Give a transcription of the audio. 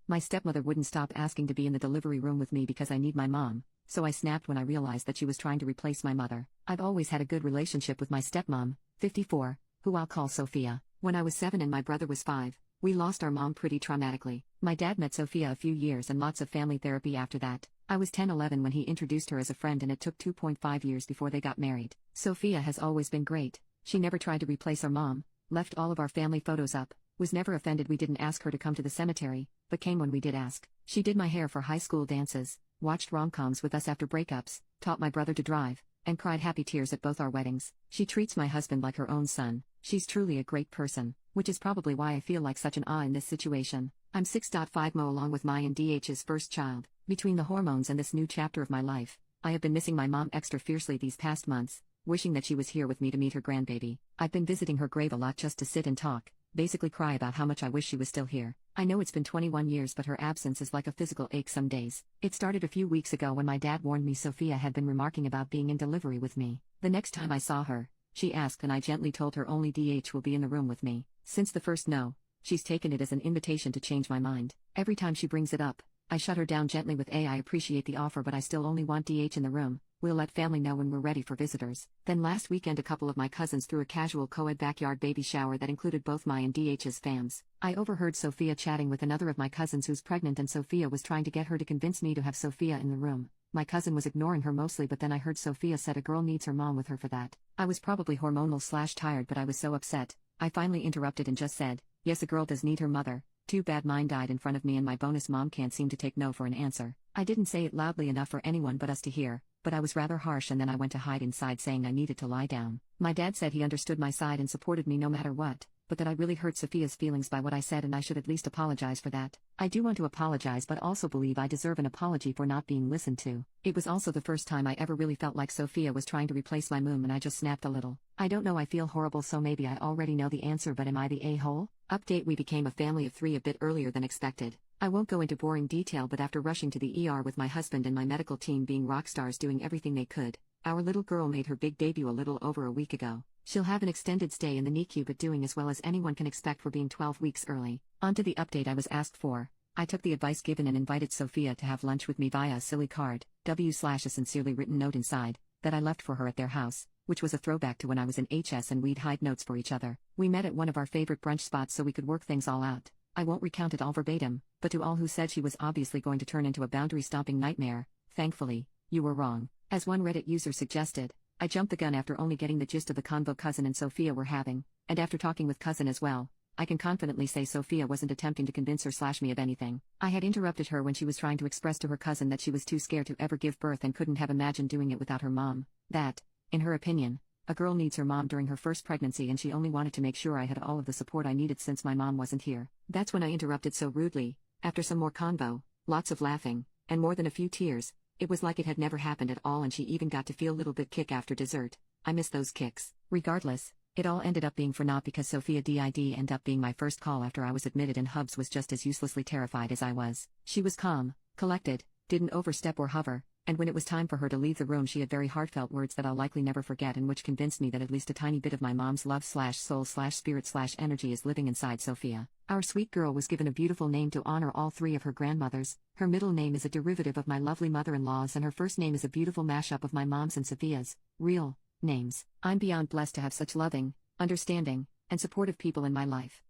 My stepmother wouldn't stop asking to be in the delivery room with me because I need my mom, so I snapped when I realized that she was trying to replace my mother. I've always had a good relationship with my stepmom, 54, who I'll call Sophia. When I was 7 and my brother was 5, we lost our mom pretty traumatically. My dad met Sophia a few years and lots of family therapy after that. I was 10-11 when he introduced her as a friend, and it took 2.5 years before they got married. Sophia has always been great. She never tried to replace our mom, left all of our family photos up, was never offended we didn't ask her to come to the cemetery, but came when we did ask. She did my hair for high school dances, watched rom-coms with us after breakups, taught my brother to drive, and cried happy tears at both our weddings. She treats my husband like her own son. She's truly a great person, which is probably why I feel like such an awe in this situation. I'm 6.5 Mo along with my and DH's first child. Between the hormones and this new chapter of my life, I have been missing my mom extra fiercely these past months, wishing that she was here with me to meet her grandbaby. I've been visiting her grave a lot just to sit and talk, basically cry about how much I wish she was still here. I know it's been 21 years, but her absence is like a physical ache some days. It started a few weeks ago when my dad warned me Sophia had been remarking about being in delivery with me. The next time I saw her, she asked, and I gently told her only DH will be in the room with me. Since the first no, she's taken it as an invitation to change my mind. Every time she brings it up, I shut her down gently with I appreciate the offer, but I still only want DH in the room. We'll let family know when we're ready for visitors. Then last weekend a couple of my cousins threw a casual co-ed backyard baby shower that included both my and DH's fams. I overheard Sophia chatting with another of my cousins who's pregnant, and Sophia was trying to get her to convince me to have Sophia in the room. My cousin was ignoring her mostly, but then I heard Sophia said a girl needs her mom with her for that. I was probably hormonal/tired, but I was so upset. I finally interrupted and just said, yes, a girl does need her mother. Too bad mine died in front of me and my bonus mom can't seem to take no for an answer. I didn't say it loudly enough for anyone but us to hear, but I was rather harsh, and then I went to hide inside saying I needed to lie down. My dad said he understood my side and supported me no matter what, but that I really hurt Sophia's feelings by what I said and I should at least apologize for that. I do want to apologize, but also believe I deserve an apology for not being listened to. It was also the first time I ever really felt like Sophia was trying to replace my mom, and I just snapped a little. I don't know, I feel horrible, so maybe I already know the answer, but am I the a-hole? Update: we became a family of 3 a bit earlier than expected. I won't go into boring detail, but after rushing to the ER with my husband and my medical team being rock stars doing everything they could, our little girl made her big debut a little over a week ago. She'll have an extended stay in the NICU, but doing as well as anyone can expect for being 12 weeks early. On to the update I was asked for. I took the advice given and invited Sophia to have lunch with me via a silly card, a sincerely written note inside, that I left for her at their house, which was a throwback to when I was in HS and we'd hide notes for each other. We met at one of our favorite brunch spots so we could work things all out. I won't recount it all verbatim, but to all who said she was obviously going to turn into a boundary-stomping nightmare, thankfully, you were wrong. As one Reddit user suggested, I jumped the gun after only getting the gist of the convo cousin and Sophia were having, and after talking with cousin as well, I can confidently say Sophia wasn't attempting to convince her/me of anything. I had interrupted her when she was trying to express to her cousin that she was too scared to ever give birth and couldn't have imagined doing it without her mom. That, in her opinion, a girl needs her mom during her first pregnancy, and she only wanted to make sure I had all of the support I needed since my mom wasn't here. That's when I interrupted so rudely. After some more convo, lots of laughing, and more than a few tears, it was like it had never happened at all, and she even got to feel a little bit kick after dessert. I miss those kicks. Regardless, it all ended up being for naught because Sophia did end up being my first call after I was admitted, and Hubs was just as uselessly terrified as I was. She was calm, collected, didn't overstep or hover, and when it was time for her to leave the room she had very heartfelt words that I'll likely never forget, and which convinced me that at least a tiny bit of my mom's love/soul/spirit/energy is living inside Sophia. Our sweet girl was given a beautiful name to honor all 3 of her grandmothers. Her middle name is a derivative of my lovely mother-in-law's, and her first name is a beautiful mashup of my mom's and Sophia's real names. I'm beyond blessed to have such loving, understanding, and supportive people in my life.